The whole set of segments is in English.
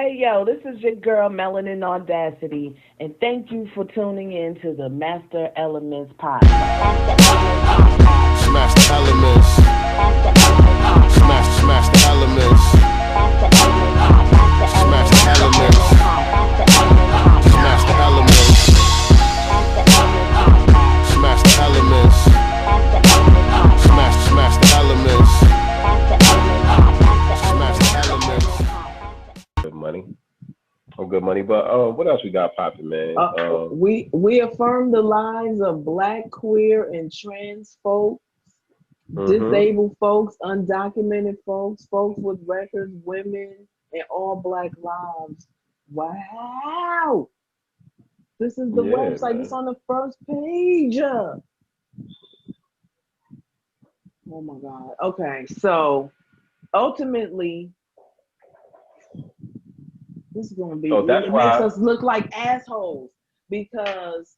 Hey, yo, this is your girl, Melanin Audacity, and thank you for tuning in to the Master Elements Podcast. Smash the elements. Smash the elements. Smash the elements. Smash the elements. Smash the elements. Smash the elements. Smash the elements. Good money. Good money. But what else we got popping, man? We affirm the lives of Black, queer, and trans folks, disabled folks, undocumented folks, folks with records, women, and all Black lives. Wow. This is the website. Man. It's on the first page. Oh my God. Okay, so ultimately, this is gonna be. It makes us look like assholes because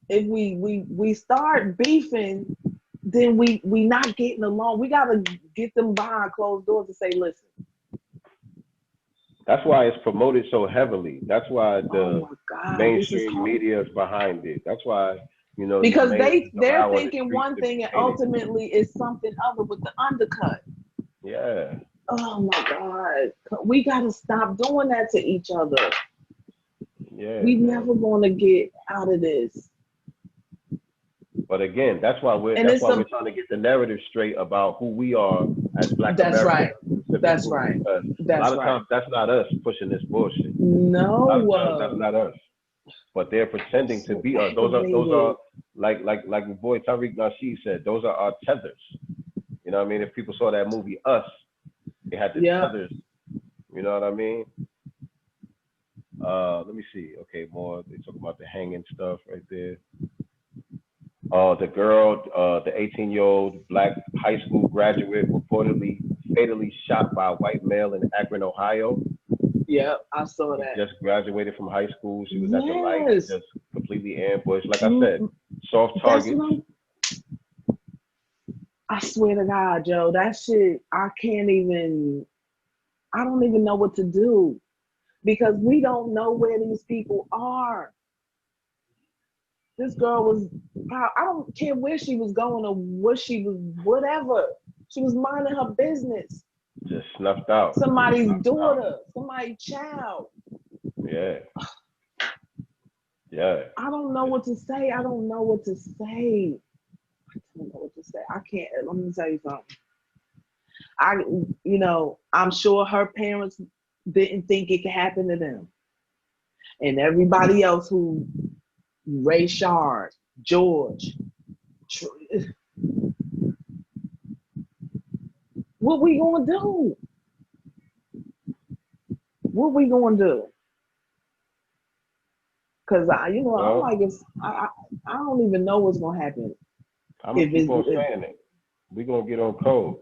if we start beefing, then we not getting along. We gotta get them behind closed doors and say, listen. That's why it's promoted so heavily. That's why the mainstream media is behind it. That's why, you know, because they're thinking one thing and ultimately it's something other with the undercut. Yeah. Oh my God. We gotta stop doing that to each other. Yeah. We never gonna get out of this. But again, that's why we're trying to get the narrative straight about who we are as Black Americans. That's right. A lot of times that's not us pushing this bullshit. No. A lot of times that's not us. But they're pretending to be us. Those are like the boy Tariq Nasheed said, those are our tethers. You know what I mean? If people saw that movie Us, they had the tethers. You know what I mean? Let me see. Okay, more. They talk about the hanging stuff right there. The girl, the 18-year-old Black high school graduate, reportedly fatally shot by a white male in Akron, Ohio. Yeah, I saw that. Just graduated from high school. She was at the light, just completely ambushed. Like I said, soft targets. I swear to God, Joe, that shit, I don't even know what to do because we don't know where these people are. This girl was, I don't care where she was going or what she was, whatever. She was minding her business. Just snuffed out. Somebody's daughter, somebody's child. Yeah. Yeah. I don't know what to say. I don't know what to say. I can't, let me tell you something. I'm sure her parents didn't think it could happen to them. And everybody else who, Ray Shard, George, what we gonna do? What we gonna do? Cause I don't even know what's gonna happen. I'm gonna keep on saying it. We gonna get on code.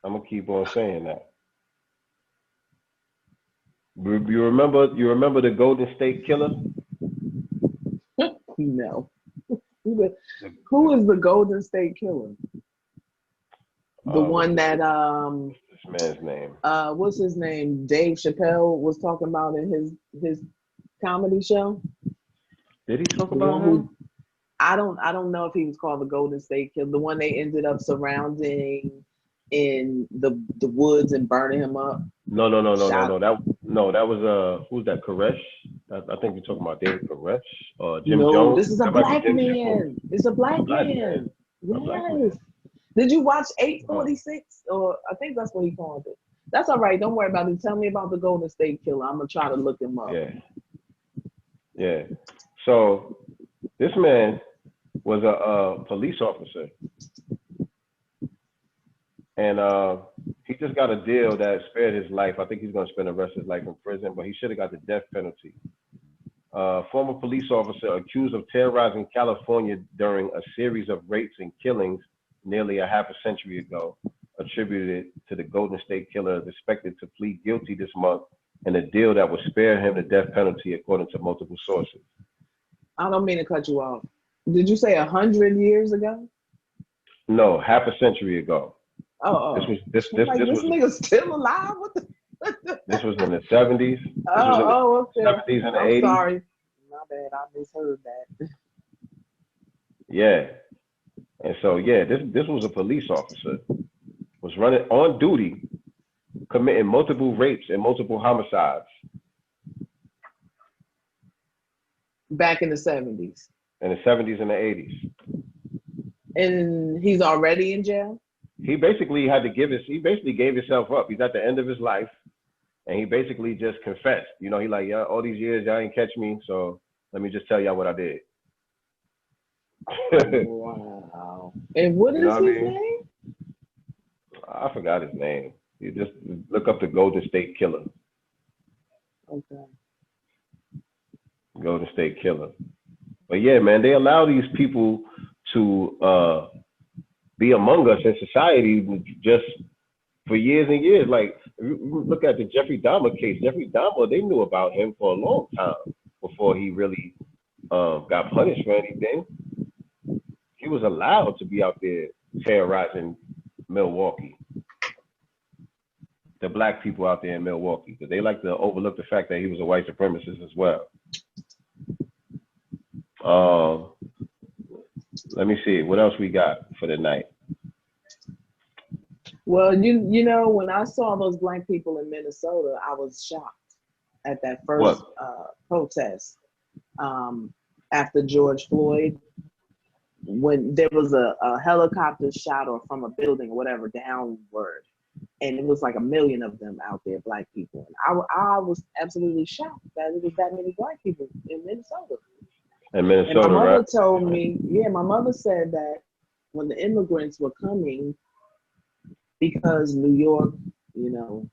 I'm gonna keep on saying that. You remember the Golden State Killer? No. Who is the Golden State Killer? The one that this man's name. What's his name? Dave Chappelle was talking about in his comedy show. Did he talk about him? I don't know if he was called the Golden State Killer. The one they ended up surrounding in the woods and burning him up. No. That was who's that? Koresh. I think you're talking about David Koresh or Jim Jones. No, this is a black man. It's a black man. Yes. Did you watch 846? Or I think that's what he called it. That's all right. Don't worry about it. Tell me about the Golden State Killer. I'm gonna try to look him up. Yeah. So this man was a police officer, and he just got a deal that spared his life. I think he's going to spend the rest of his life in prison, but he should have got the death penalty. Former police officer accused of terrorizing California during a series of rapes and killings nearly a half a century ago, attributed to the Golden State Killer, is expected to plead guilty this month in a deal that would spare him the death penalty, according to multiple sources. I don't mean to cut you off. Did you say 100 years ago? No, half a century ago. Oh, This was this I'm this like, this this was nigga's still alive? What the? this was in the 70s. This was in Oh, the okay. 70s and the I'm 80s. sorry. My bad. I misheard that. Yeah. And so yeah, this was a police officer, was running on duty, committing multiple rapes and multiple homicides Back in the 70s. in the 70s and the 80s. And he's already in jail? He basically gave himself up. He's at the end of his life, and he basically just confessed. You know, he like, yeah, all these years y'all ain't catch me, so let me just tell y'all what I did. Wow. And what You is know what I his mean? name? I forgot his name. You just look up the Golden State Killer. Okay. Golden State Killer. But yeah, man, they allow these people to be among us in society just for years and years. Like, if you look at the Jeffrey Dahmer case. Jeffrey Dahmer, they knew about him for a long time before he really got punished for anything. He was allowed to be out there terrorizing Milwaukee, the black people out there in Milwaukee, because they like to overlook the fact that he was a white supremacist as well. Let me see what else we got for the night. Well, you know, when I saw those black people in Minnesota, I was shocked at that first protest after George Floyd, when there was a helicopter shot or from a building or whatever downward, and it was like 1 million of them out there, black people. And I was absolutely shocked that it was that many black people in Minnesota. In Minnesota, and my mother right? told me, my mother said that when the immigrants were coming, because New York, you know,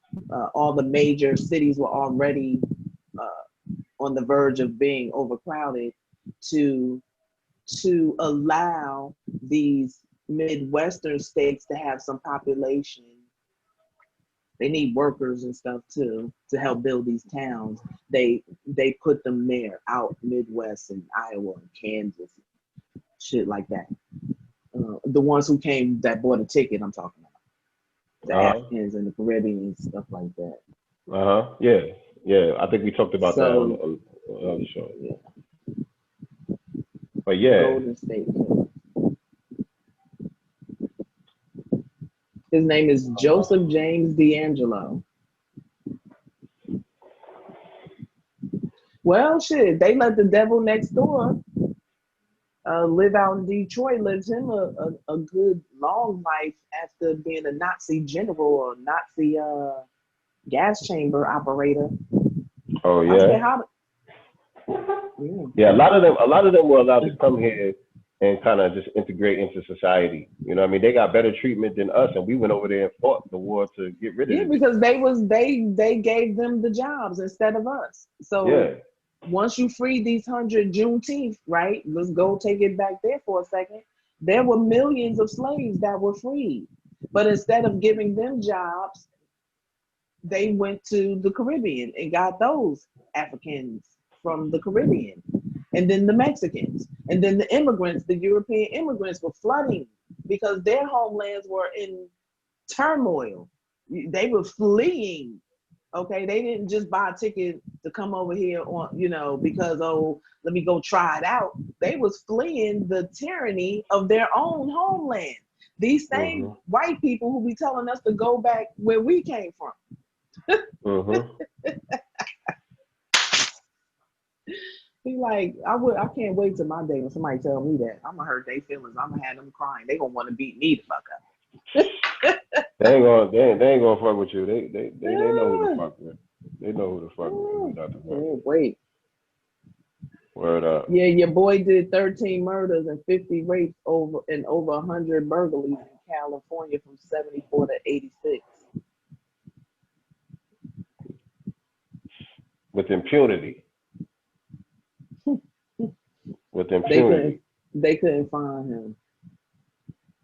all the major cities were already on the verge of being overcrowded, to allow these Midwestern states to have some population. They need workers and stuff too to help build these towns. They put them there out Midwest and Iowa and Kansas, shit like that. The ones who came that bought a ticket, I'm talking about. The Africans and the Caribbean, stuff like that. Yeah. I think we talked about that on the show. Yeah. But yeah. Golden State. His name is Joseph James D'Angelo. Well, shit, they let the devil next door live out in Detroit, lives him a good long life after being a Nazi general or Nazi gas chamber operator. Oh yeah. Yeah, a lot of them were allowed to come here and kind of just integrate into society. You know what I mean? They got better treatment than us, and we went over there and fought the war to get rid of it. Yeah, because they gave them the jobs instead of us. So once you freed these 100 Juneteenth, right? Let's go take it back there for a second. There were millions of slaves that were freed. But instead of giving them jobs, they went to the Caribbean and got those Africans from the Caribbean, and then the Mexicans, and then the immigrants, the European immigrants were flooding because their homelands were in turmoil. They were fleeing. Okay, they didn't just buy a ticket to come over here on, you know, because, oh, let me go try it out. They was fleeing the tyranny of their own homeland. These same white people who be telling us to go back where we came from. He like, I can't wait till my day when somebody tell me that. I'm gonna hurt their feelings. I'm gonna have them crying. They gonna want to beat me the fuck up. they ain't gonna fuck with you. They know who the fuck with. They know who the fuck with. Wait. Word up. Yeah, your boy did 13 murders and 50 rapes over 100 burglaries in California from 74 to 86. With impunity. With impunity. They couldn't find him.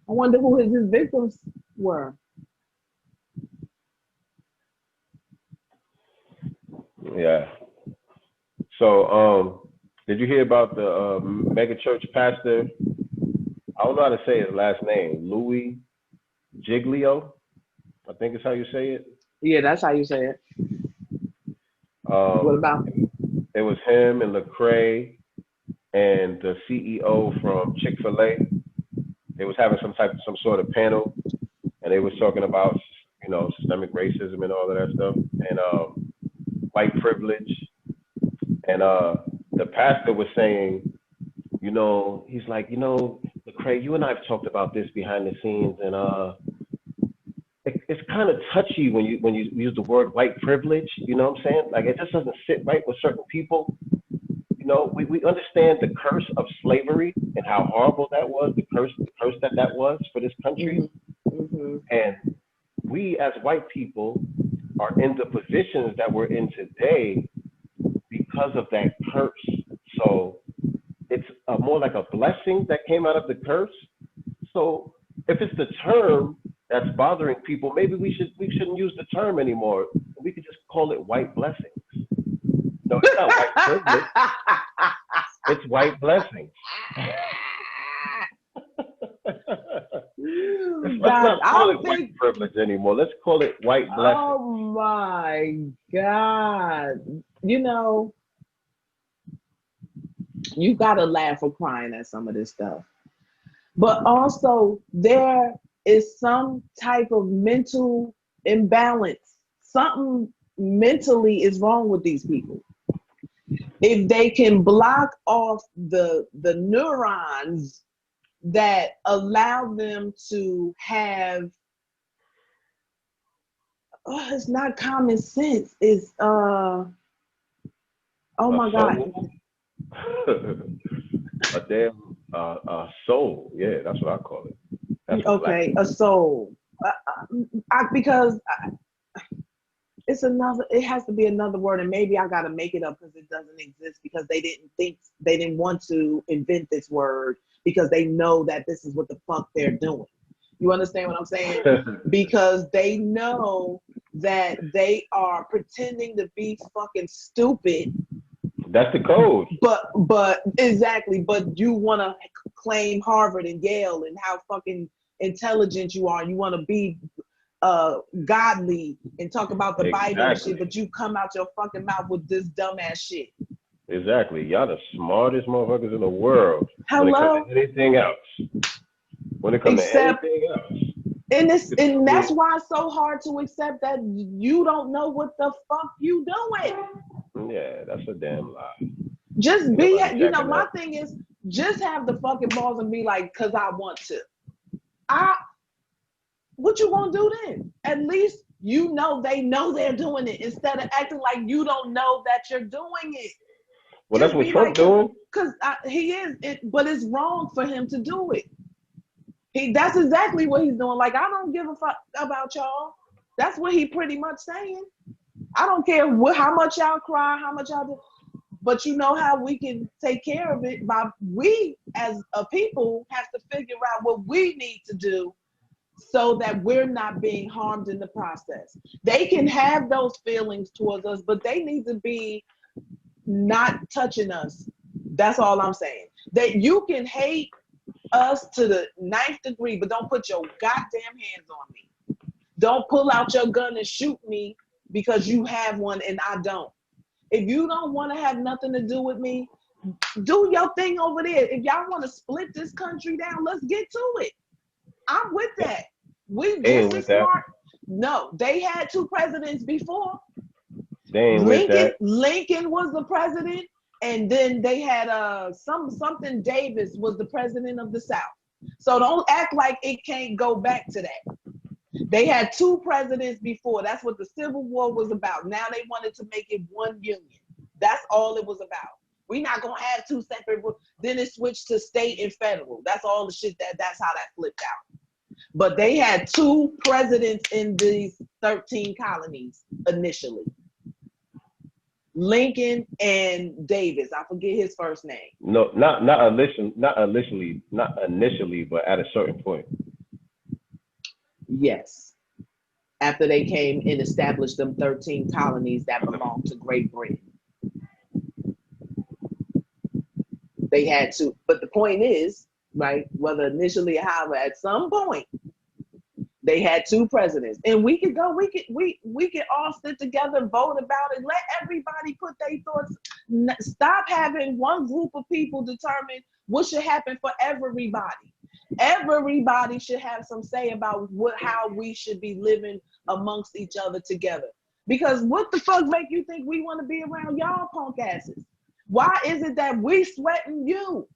I wonder who his victims were. Yeah. So, did you hear about the mega church pastor? I don't know how to say his last name. Louis Giglio. think it's how you say it. Yeah, that's how you say it. What about? It was him and Lecrae and the CEO from Chick-fil-A. They was having some sort of panel, and they was talking about, you know, systemic racism and all of that stuff, and white privilege. And the pastor was saying, you know, he's like, you know, Lecrae, you and I have talked about this behind the scenes, and it's kind of touchy when you use the word white privilege. You know what I'm saying? Like, it just doesn't sit right with certain people. You know, we understand the curse of slavery and how horrible that was, the curse that was for this country. Mm-hmm. And we as white people are in the positions that we're in today because of that curse. So it's more like a blessing that came out of the curse. So if it's the term that's bothering people, maybe we shouldn't use the term anymore. We could just call it white blessings. No, it's not white privilege. It's white blessings. Let's not call it white privilege anymore. Let's call it white blessings. Oh my God. You know, you gotta laugh or crying at some of this stuff. But also there is some type of mental imbalance. Something mentally is wrong with these people. If they can block off the neurons that allow them to have, it's not common sense, it's oh my God. A damn soul. Yeah, that's what I call it. That's okay, a soul. Because it has to be another word, and maybe I gotta make it up because it doesn't exist, because they didn't want to invent this word because they know that this is what the fuck they're doing. You understand what I'm saying? Because they know that they are pretending to be fucking stupid. That's the code. But exactly, but you want to claim Harvard and Yale and how fucking intelligent you are. You want to be godly and talk about the Bible and shit, but you come out your fucking mouth with this dumbass shit. Exactly. Y'all the smartest motherfuckers in the world. Hello? When it comes to anything else. When it comes to anything else. And that's why it's so hard to accept that you don't know what the fuck you doing. Yeah, that's a damn lie. Just be, you know, my thing is just have the fucking balls and be like, cause I want to. What you gonna do then? At least you know they know they're doing it, instead of acting like you don't know that you're doing it. Well, that's what Trump's doing. Cause he is, but it's wrong for him to do it. That's exactly what he's doing. Like, I don't give a fuck about y'all. That's what he pretty much saying. I don't care how much y'all cry, how much y'all do. But you know how we can take care of it we as a people have to figure out what we need to do so that we're not being harmed in the process. They can have those feelings towards us, but they need to be not touching us. That's all I'm saying. That you can hate us to the 9th degree, but don't put your goddamn hands on me. Don't pull out your gun and shoot me because you have one and I don't. If you don't want to have nothing to do with me, do your thing over there. If y'all want to split this country down, let's get to it. I'm with that. We just as smart. No, they had 2 presidents before. Lincoln was the president, and then they had something Davis was the president of the South. So don't act like it can't go back to that. They had 2 presidents before. That's what the Civil War was about. Now they wanted to make it one union. That's all it was about. We're not gonna have 2 separate. Then it switched to state and federal. That's all the shit that's how that flipped out. But they had 2 presidents in these 13 colonies initially. Lincoln and Davis. I forget his first name. No, not initially, but at a certain point. Yes. After they came and established them 13 colonies that belonged to Great Britain. They had to, but the point is, right, whether initially or however, at some point, They had 2 presidents, and we could go. We could all sit together and vote about it. Let everybody put their thoughts. Stop having one group of people determine what should happen for everybody. Everybody should have some say about how we should be living amongst each other together. Because what the fuck make you think we want to be around y'all punk asses? Why is it that we sweating you?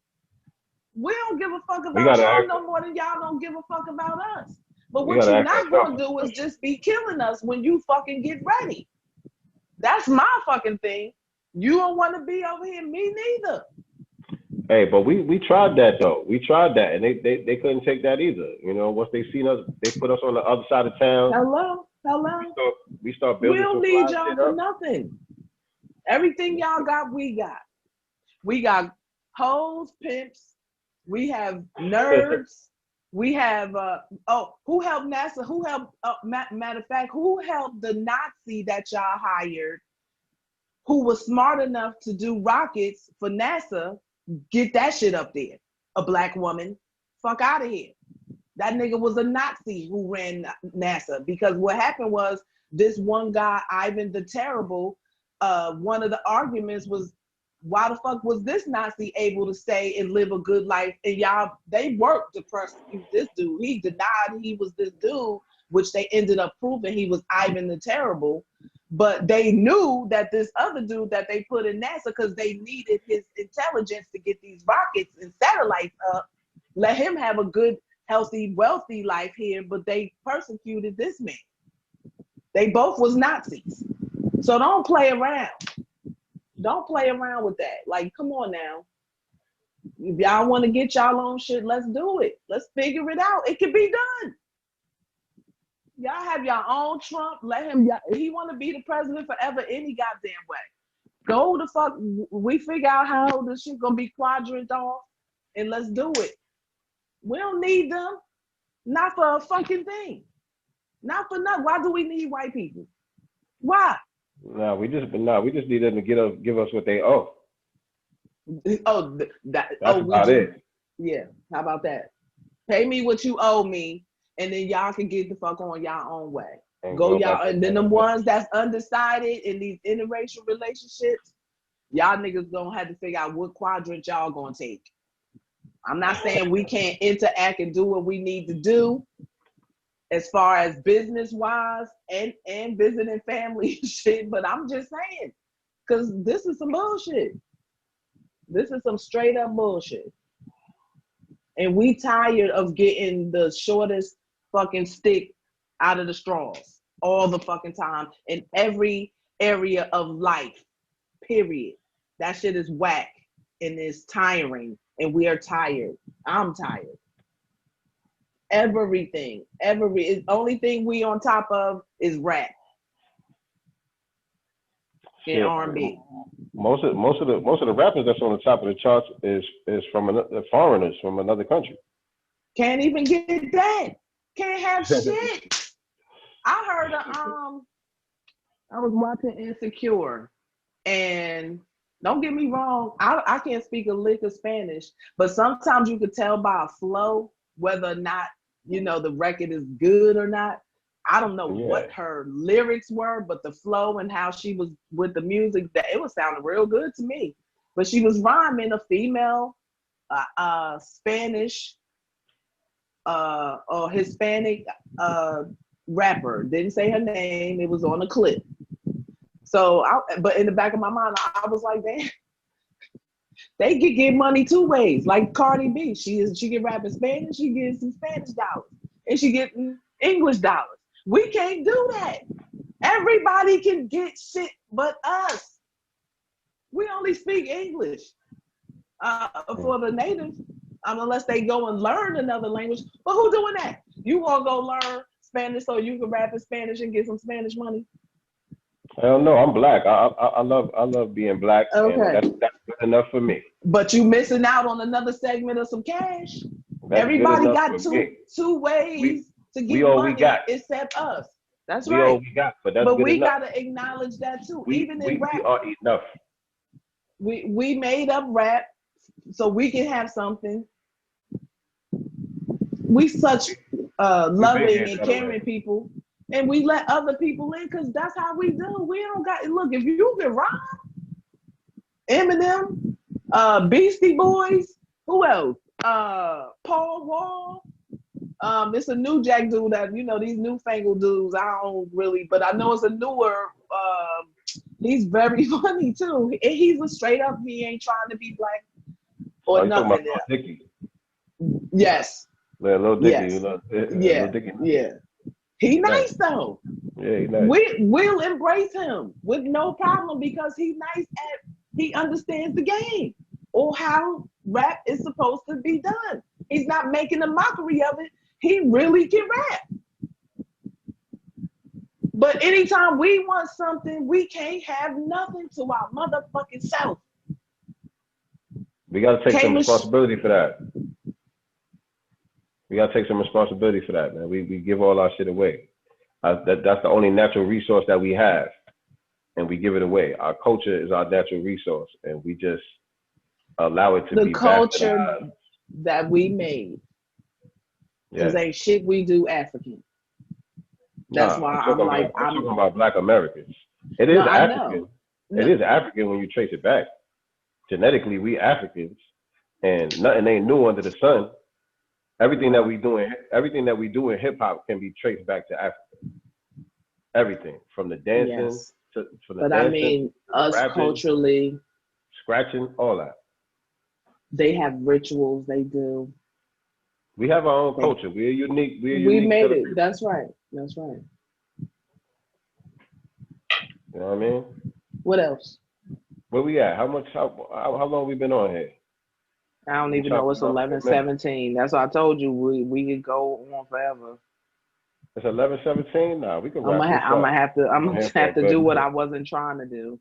We don't give a fuck about y'all no more than y'all don't give a fuck about us. But what you're not gonna do is just be killing us when you fucking get ready. That's my fucking thing. You don't want to be over here, me neither. Hey, but we tried that though. We tried that, and they couldn't take that either. You know, once they seen us, they put us on the other side of town. Hello. We start building. We don't need y'all for nothing. Everything y'all got, we got. We got hoes, pimps. We have nerds. We have who helped NASA? Who helped? Matter of fact, who helped the Nazi that y'all hired, who was smart enough to do rockets for NASA? Get that shit up there. A black woman. Fuck out of here. That nigga was a Nazi who ran NASA, because what happened was this one guy, Ivan the Terrible, one of the arguments was, why the fuck was this Nazi able to stay and live a good life? And y'all, they worked to prosecute this dude. He denied he was this dude, which they ended up proving he was Ivan the Terrible. But they knew that this other dude that they put in NASA, because they needed his intelligence to get these rockets and satellites up, let him have a good, healthy, wealthy life here, but they persecuted this man. They both was Nazis. So don't play around. Don't play around with that. Like, come on now. If y'all want to get y'all own shit, let's do it. Let's figure it out. It can be done. Y'all have your own Trump. Let him, he want to be the president forever any goddamn way. Go the fuck, we figure out how this shit gonna be quadrant off, and let's do it. We don't need them. Not for a fucking thing. Not for nothing. Why do we need white people? Why? No, we just need them to give us what they owe. Oh, that's about it. Yeah, how about that? Pay me what you owe me, and then y'all can get the fuck on y'all own way. Go y'all, and then the ones that's undecided in these interracial relationships, y'all niggas gonna have to figure out what quadrant y'all gonna take. I'm not saying we can't interact and do what we need to do as far as business-wise and visiting family shit, but I'm just saying, because this is some bullshit. This is some straight-up bullshit. And we tired of getting the shortest fucking stick out of the straws all the fucking time in every area of life, period. That shit is whack and it's tiring, and we are tired. I'm tired. Everything, the only thing we on top of is rap and R&B. Most of the rappers that's on the top of the charts is from foreigners from another country. Can't even get that. Can't have shit. I heard I was watching Insecure, and don't get me wrong, I can't speak a lick of Spanish, but sometimes you could tell by a flow whether or not, you know, the record is good or not. I don't know what her lyrics were, but the flow and how she was with the music, that it was sounding real good to me. But she was rhyming a female, Spanish, or Hispanic rapper. Didn't say her name. It was on a clip. So, but in the back of my mind, I was like, damn, they could get money 2 ways. Like Cardi B, she can rap in Spanish, she gets some Spanish dollars, and she getting English dollars. We can't do that. Everybody can get shit but us. We only speak English for the natives, unless they go and learn another language. But who doing that? You want to go learn Spanish so you can rap in Spanish and get some Spanish money? Hell no, I'm black. I love being black. Okay, and that's good enough for me. But you missing out on another segment of some cash. Everybody got two ways to get money except us. That's right. All we got, but that's but good we enough. Gotta acknowledge that too. Even in rap, we are enough. We made up rap so we can have something. We such loving and caring people, and we let other people in because that's how we do. We don't got look. If you can rock Eminem, Beastie Boys, who else? Paul Wall. It's a new Jack dude that these newfangled dudes. I don't really, but I know it's a newer. He's very funny too. He's a straight up. He ain't trying to be black or nothing. Yes. Yeah, Lil Dicky. Yes. Lil Dicky. Yeah. He nice though. Yeah, he nice. We'll embrace him with no problem because he nice he understands the game or how rap is supposed to be done. He's not making a mockery of it. He really can rap. But anytime we want something, we can't have nothing to our motherfucking self. We got to take some responsibility for that. We got to take some responsibility for that, man. We give all our shit away. That's the only natural resource that we have, and we give it away. Our culture is our natural resource, and we just allow it to be the culture that we made. Because ain't shit we do African. That's why I'm talking about Black Americans. It is African. It is African when you trace it back. Genetically, we Africans, and nothing ain't new under the sun. Everything that we do in hip hop can be traced back to Africa. Everything from the dancing I mean, us rapping, culturally, scratching, all that. They have rituals. They do. We have our own culture. We're unique. We made it. That's right. That's right. You know what I mean? What else? Where we at? How long we been on here? I don't even know. It's 11:17. That's what I told you. We could go on forever. It's 11:17. Nah, we can. I'm gonna have to do what I wasn't trying to do.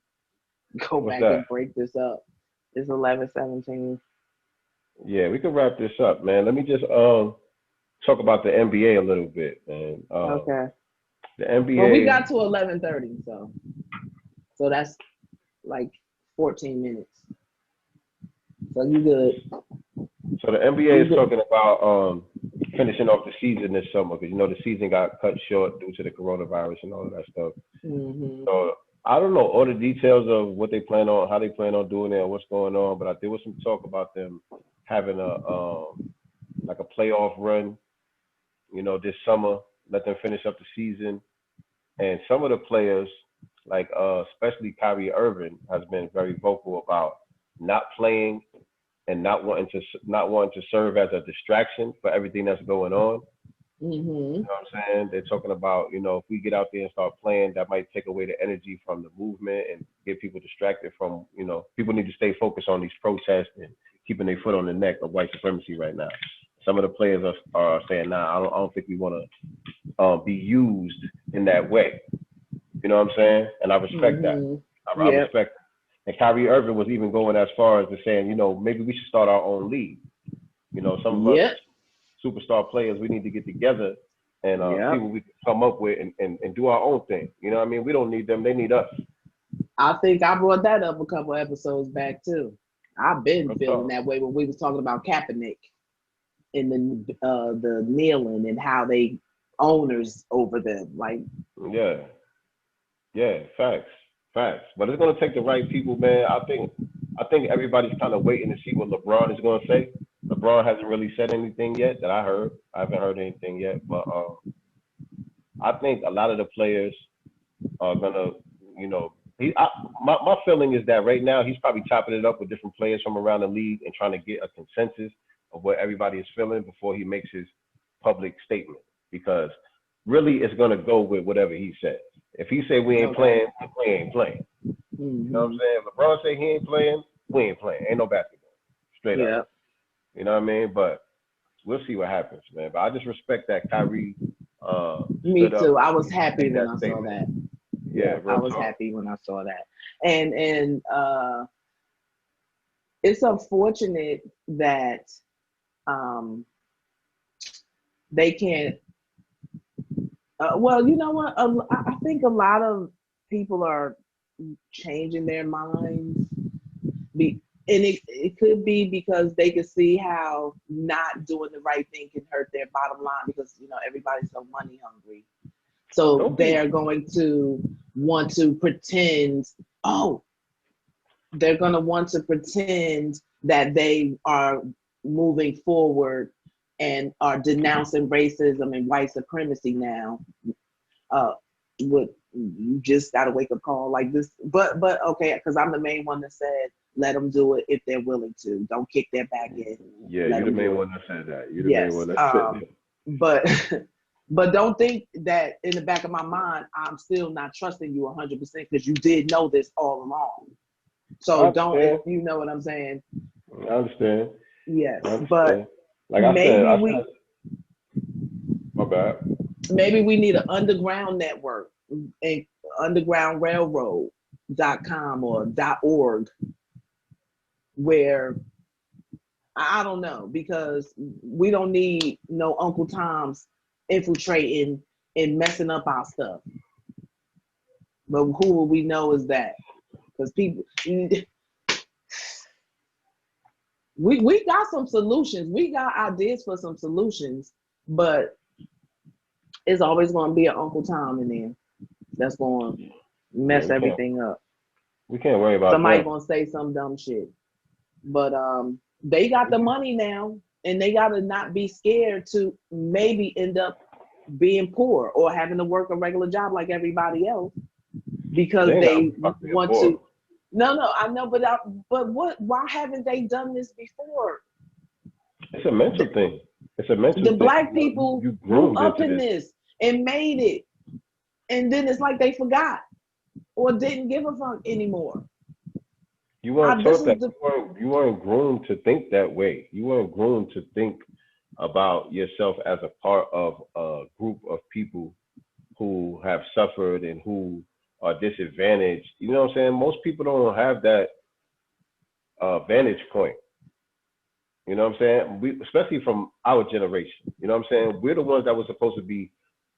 Go back and break this up. It's 11:17. Yeah, we can wrap this up, man. Let me just talk about the NBA a little bit, man. Okay. The NBA. Well, we got to 11:30, so that's like 14 minutes. So you good. So the NBA is talking about finishing off the season this summer because the season got cut short due to the coronavirus and all of that stuff. Mm-hmm. So I don't know all the details of what they plan on, how they plan on doing it, and what's going on. But there was some talk about them having a playoff run, this summer. Let them finish up the season, and some of the players, like especially Kyrie Irving, has been very vocal about not playing and not wanting to serve as a distraction for everything that's going on. Mm-hmm. You know what I'm saying? They're talking about, if we get out there and start playing, that might take away the energy from the movement and get people distracted from, people need to stay focused on these protests and keeping their foot on the neck of white supremacy right now. Some of the players are saying, nah, I don't think we want to be used in that way. You know what I'm saying? And I respect that. I respect that. And Kyrie Irving was even going as far as to saying, maybe we should start our own league. Some of us superstar players, we need to get together and see what we can come up with and do our own thing. You know what I mean? We don't need them. They need us. I think I brought that up a couple episodes back too. I've been feeling that way when we was talking about Kaepernick and the kneeling and how they owners over them. Like Facts. But it's gonna take the right people, man. I think everybody's kind of waiting to see what LeBron is gonna say. LeBron hasn't really said anything yet that I heard. I haven't heard anything yet, but I think a lot of the players are gonna, my feeling is that right now he's probably chopping it up with different players from around the league and trying to get a consensus of what everybody is feeling before he makes his public statement. Because really, it's gonna go with whatever he says. If he say we ain't playing, we ain't playing. Mm-hmm. You know what I'm saying? If LeBron say he ain't playing, we ain't playing. Ain't no basketball. Straight up. You know what I mean? But we'll see what happens, man. But I just respect that Kyrie. Me too. I was happy when I statement. saw that. Yeah, I was happy when I saw that. And it's unfortunate that they can't. Well, you know what? I think a lot of people are changing their minds. it could be because they could see how not doing the right thing can hurt their bottom line because, you know, everybody's so money hungry. So they are going to want to pretend, they're going to want to pretend that they are moving forward and are denouncing racism and white supremacy now. You just got a wake up call like this, but okay, because I'm the main one that said let them do it if they're willing to. Don't kick their back in. Yeah, you're the main one that said that. You're the main one that said that. But don't think that in the back of my mind I'm still not trusting you 100% because you did know this all along. So don't, if you know what I'm saying. I understand. Yes, I understand. but like I said, my bad. Maybe we need an underground network, a undergroundrailroad.com or .org, where I don't know, because we don't need no Uncle Tom's infiltrating and messing up our stuff. But who will we know is that? Because people, we got some solutions. We got ideas for some solutions, but it's always going to be an Uncle Tom in there that's going to mess everything up. We can't worry about somebody going to say some dumb shit. But they got the money now, and they got to not be scared to maybe end up being poor or having to work a regular job like everybody else because they want to. No, I know, but what? Why haven't they done this before? It's a mental thing. It's a mental thing. The black people grew up in this and made it, and then it's like they forgot or didn't give a fuck anymore. You weren't taught that. You weren't groomed to think that way. You weren't groomed to think about yourself as a part of a group of people who have suffered and who are disadvantaged. You know what I'm saying? Most people don't have that vantage point. You know what I'm saying? Especially from our generation. You know what I'm saying? We're the ones that were supposed to be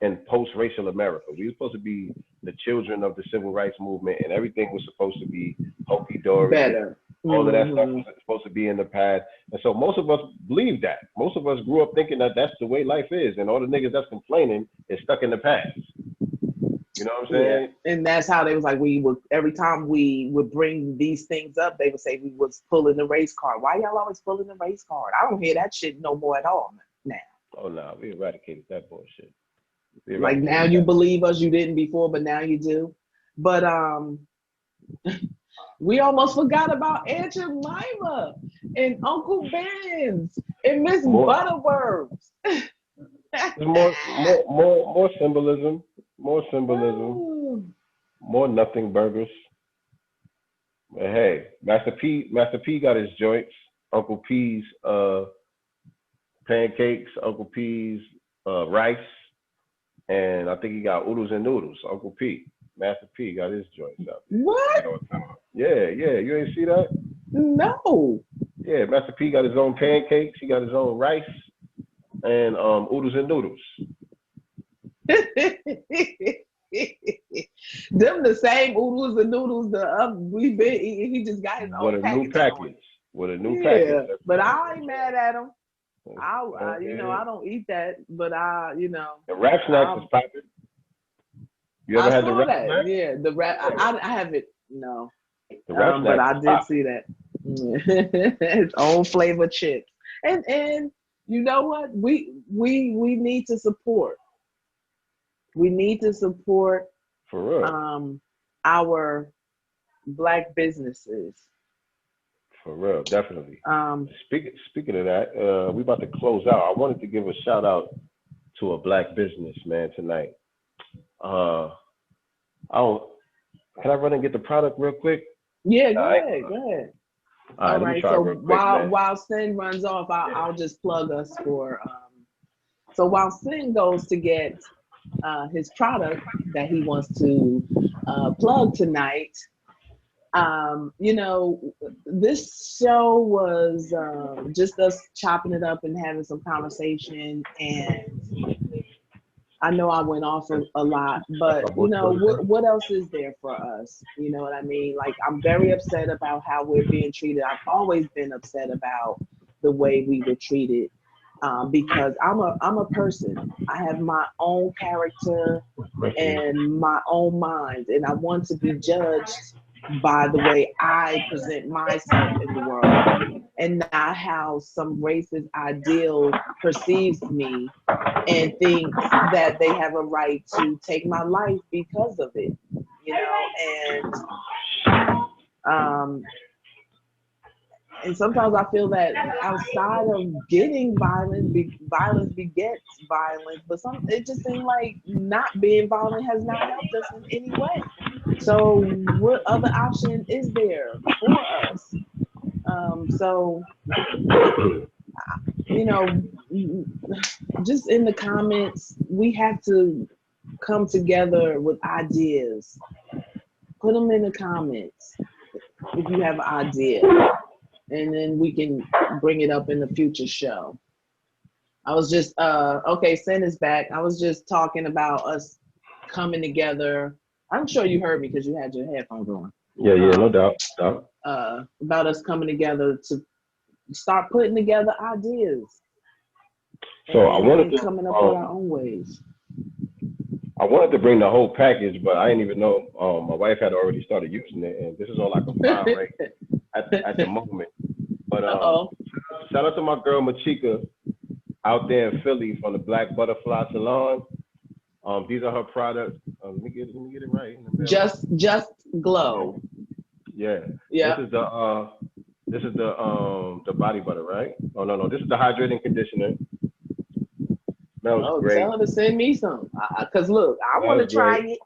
in post-racial America. We were supposed to be the children of the civil rights movement, and everything was supposed to be hunky-dory. Better. All of that stuff was supposed to be in the past. And so most of us believe that. Most of us grew up thinking that that's the way life is, and all the niggas that's complaining is stuck in the past. You know what I'm saying? Yeah. And that's how they was like, every time we would bring these things up, they would say we was pulling the race card. Why y'all always pulling the race card? I don't hear that shit no more at all now. Oh, no, we eradicated that bullshit. Like now you believe us, you didn't before, but now you do. But we almost forgot about Aunt Jemima and Uncle Ben's and Miss Butterworths. more symbolism. More symbolism. More nothing burgers. But hey, Master P got his joints. Uncle P's pancakes, Uncle P's rice, and I think he got oodles and noodles. Uncle P, Master P got his joints out there. What? Yeah, you ain't see that? No. Yeah, Master P got his own pancakes. He got his own rice and oodles and noodles. Them the same oodles and noodles we been eating. He just got his own package. With a new package. But I ain't mad at him. I don't eat that, but the rap snacks is popping. You ever had the rap snack? Yeah, the rap. I haven't. No. The rap snack, but I did see that. Its own flavor chips, and you know what? We need to support. We need to support for real. Our Black businesses. For real, definitely. Speaking of that, we about to close out. I wanted to give a shout out to a Black business, man, tonight. Can I run and get the product real quick? Yeah, go ahead. All right. So while Sin runs off, I'll just plug us for. So while Sin goes to get his product that he wants to plug tonight, this show was just us chopping it up and having some conversation, and I know I went off a lot, but you know, what else is there for us? You know what I mean? Like, I'm very upset about how we're being treated. I've always been upset about the way we were treated, because I'm a person. I have my own character and my own mind, and I want to be judged by the way I present myself in the world, and not how some racist ideal perceives me and thinks that they have a right to take my life because of it, you know. And sometimes I feel that outside of getting violence, violence begets violence, but it just seems like not being violent has not helped us in any way. So what other option is there for us? So, you know, just in the comments, we have to come together with ideas. Put them in the comments if you have an idea, and then we can bring it up in the future show. I was just, okay, send us back. I was just talking about us coming together. I'm sure you heard me because you had your headphones on. Yeah, no doubt. About us coming together to start putting together ideas. So I wanted to coming up with our own ways. I wanted to bring the whole package, but I didn't even know. My wife had already started using it, and this is all I can find right at the moment. But shout out to my girl Machika out there in Philly from the Black Butterfly Salon. These are her products. Let me get it right. Just glow. Yeah. Yeah. This is the body butter, right? Oh no, this is the hydrating conditioner. Smells great. Tell her to send me some. Cause look, I want to try it.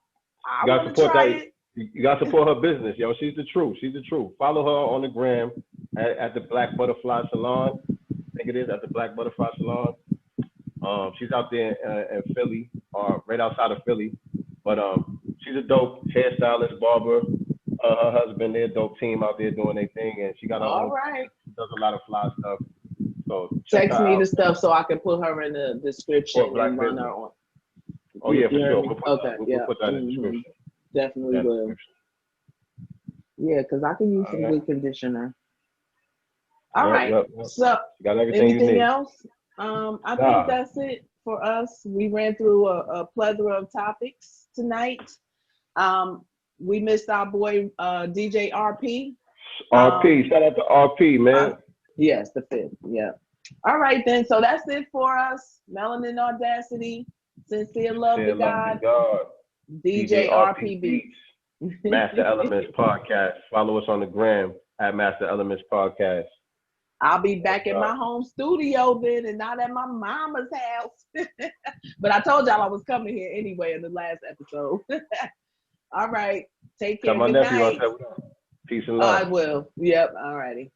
I want to try it. You got to support her business, yo. She's the truth. Follow her on the gram at the Black Butterfly Salon. I think it is at the Black Butterfly Salon. She's out there in Philly, or right outside of Philly. But she's a dope hairstylist, barber. Her husband, they're a dope team out there doing their thing, and she got her own. Right. She does a lot of fly stuff. So text me the stuff so I can put her in the description and run her on. Oh yeah, for sure. We'll put that in the description. Definitely will. Yeah, because I can use some good conditioner. All right. So got everything anything else? I think that's it for us. We ran through a plethora of topics tonight. We missed our boy DJ RP. RP, shout out to RP, man. Yes, the 5th. Yeah. All right then. So that's it for us. Melanin Audacity. Sincere love to God. DJ RP Beats. Master Elements Podcast. Follow us on the gram at Master Elements Podcast. I'll be back in my home studio then, and not at my mama's house. But I told y'all I was coming here anyway in the last episode. All right. Take care. Good night. Peace and love. I will. Yep. All righty.